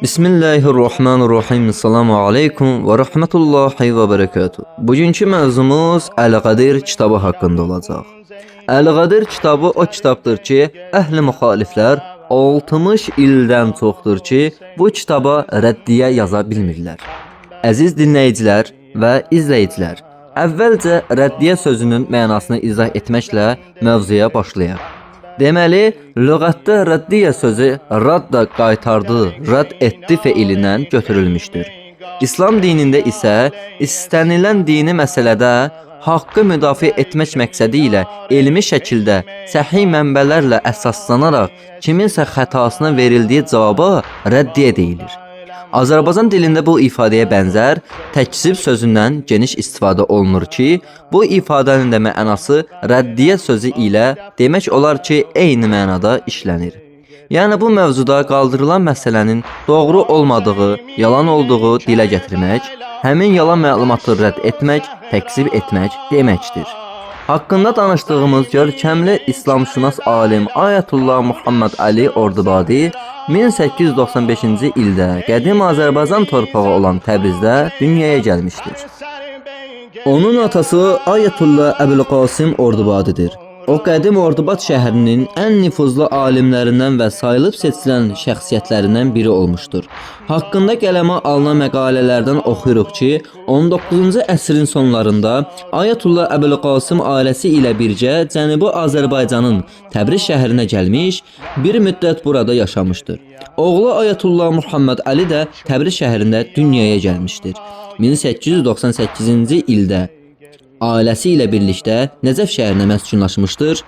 Bismillahirrahmanirrahim. Assalamu aleykum və rahmetullahi və bərəkatuhu. Bugünkü mövzumuz Əl-Qadir kitabı haqqında olacaq. Əl-Qadir kitabı o kitabdır ki, əhli müxaliflər 60 ildən çoxdur ki, bu kitaba rəddiyə yaza bilmirlər. Əziz dinləyicilər və izləyicilər, əvvəlcə rəddiyə sözünün mənasını izah etməklə mövzuya başlayaq. Deməli, lüğətdə rəddiyə sözü radda qaytardı, rədd etdi feilindən götürülmüşdür. İslam dinində isə istənilən dini məsələdə haqqı müdafiə etmək məqsədi ilə elmi şəkildə səhih mənbələrlə əsaslanaraq kiminsə xətasına verildiyi cavaba rəddiyə deyilir. Azərbaycan dilində bu ifadəyə bənzər təkzib sözündən geniş istifadə olunur ki, bu ifadənin də mənası rəddiyə sözü ilə demək olar ki, eyni mənada işlənir. Yəni bu mövzuda qaldırılan məsələnin doğru olmadığı, yalan olduğu dilə gətirmək, həmin yalan məlumatı rədd etmək, təkzib etmək deməkdir. Haqqında danışdığımız görkəmli İslamşünas alim Ayətullah Muhammed Ali Ordubadi 1895-ci ildə qədim Azərbaycan torpağı olan Təbrizdə dünyaya gəlmişdir. Onun atası Ayətullah Əbülqasim Ordubadidir. O qədim Ordubad şəhərinin ən nüfuzlu alimlərindən və sayılıb seçilən şəxsiyyətlərindən biri olmuşdur. Haqqında qələmə alınan məqalələrdən oxuyuruq ki, 19-cu əsrin sonlarında Ayətullah Əbülqasim ailəsi ilə birgə Cənubi Azərbaycanın Təbriz şəhərinə gəlmiş, bir müddət burada yaşamışdır. Oğlu Ayətullah Muhammed Ali də Təbriz şəhərində dünyaya gəlmişdir. 1898-ci ildə ailəsi ilə birlikdə Nəcəf şəhərinə məskunlaşmışdır.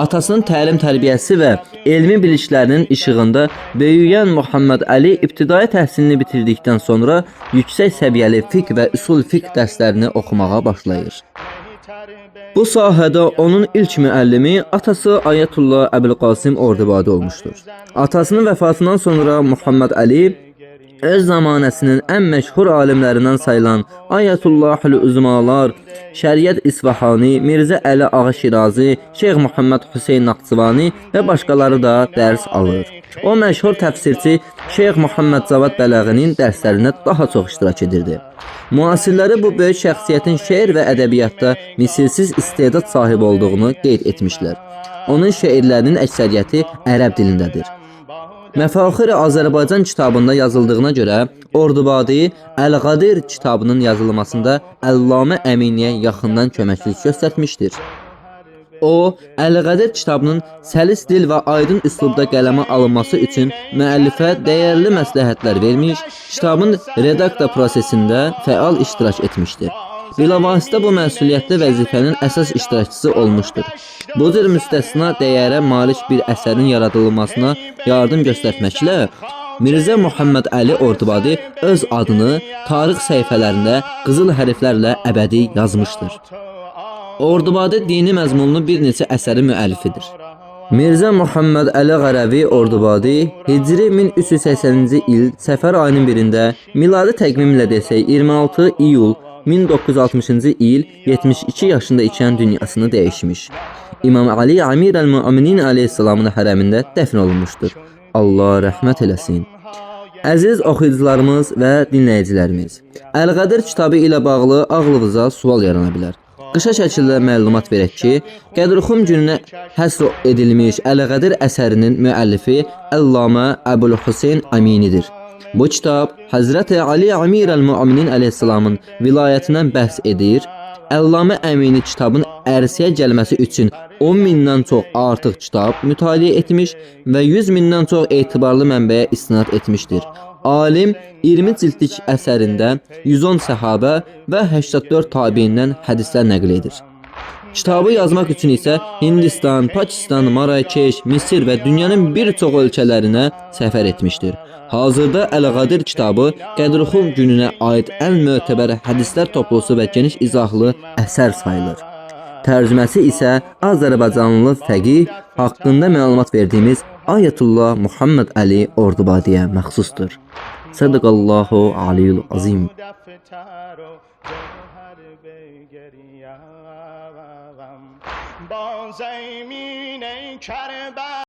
Atasının təlim-tərbiyəsi və elmi biliklərinin işığında böyüyən Muhammed Ali ibtidai təhsilini bitirdikdən sonra yüksək səviyyəli fiqh və üsul fiqh dərslərini oxumağa başlayır. Bu sahədə onun ilk müəllimi atası Ayətullah Əbülqasim Ordubadi olmuşdur. Atasının vəfatından sonra Muhammed Ali öz zamanəsinin ən məşhur alimlərindən sayılan Ayətullahül Üzmalar, Şəriət İsfahani, Mirzə Əli Ağa Şirazi, Şeyx Muhammed Hüseyn Naqçıvani və başqaları da dərs alır. O məşhur təfsirçi Şeyx Muhammed Cavad Bələğinin dərslərində daha çox iştirak edirdi. Müasirləri bu böyük şəxsiyyətin şeir və ədəbiyyatda misilsiz istedad sahibi olduğunu qeyd etmişlər. Onun şeirlərinin əksəriyyəti ərəb dilindədir. Məfaxir-i Azərbaycan kitabında yazıldığına görə Ordubadi Əl-Qadir kitabının yazılmasında Əllamə Əminiyə yaxından köməklik göstərmişdir. O, Əl-Qadir kitabının səlis dil və aydın üslubda qələmə alınması üçün müəllifə dəyərli məsləhətlər vermiş, kitabın redakta prosesində fəal iştirak etmişdir. Bilavasitə bu məsuliyyətli vəzifənin əsas iştirakçısı olmuşdur. Bu cür müstəsna dəyərə malik bir əsərin yaradılmasına yardım göstərməklə Mirzə Muhammed Ali Ordubadi öz adını tarix səhifələrində qızıl hərflərlə əbədi yazmışdır. Ordubadi dini məzmunlu bir neçə əsəri müəllifidir. Mirzə Muhammed Ali Qarəvi Ordubadi Hicri 1380-ci il Səfər ayının birində, miladi təqvimlə desək 26 iyul 1960-cı il 72 yaşında ikən dünyasını dəyişmiş. İmam Ali Əmir əl-Möminin aleyhissalamın hərəmində dəfn olunmuşdur. Allah rəhmət eləsin. Əziz oxuyucularımız və dinləyicilərimiz, Əl-Qadir kitabı ilə bağlı ağlınıza sual yarana bilər. Qısa şəkildə məlumat verək ki, Qədrxum gününə həsr edilmiş Əl-Qadir əsərinin müəllifi Əllamə Əbülhüseyn Əminidir. Bu kitab Həzrəti Ali Əmir əl-Möminin aleyhissalamın vilayətindən bəhs edir. Əllamə Əmini kitabın ərsəyə gəlməsi üçün 10 mindən çox artıq kitab mütaliə etmiş və 100 mindən çox etibarlı mənbəyə istinad etmişdir. Alim 20 cildlik əsərində 110 səhabə və 84 tabiindən hədislər nəql edir. Kitabı yazmaq üçün isə Hindistan, Pakistan, Marakeş, Misir və dünyanın bir çox ölkələrinə səfər etmişdir. Hazırda Əl-Qadir kitabı Qədrxum gününə aid ən mötəbər hədislər toplusu və geniş izahlı əsər sayılır. Tərcüməsi isə Azərbaycanlı fəqih haqqında məlumat verdiyimiz Ayətullah Muhammed Ali Ordubadiyə məxsusdur. Sədəqallahu aliyyul azim.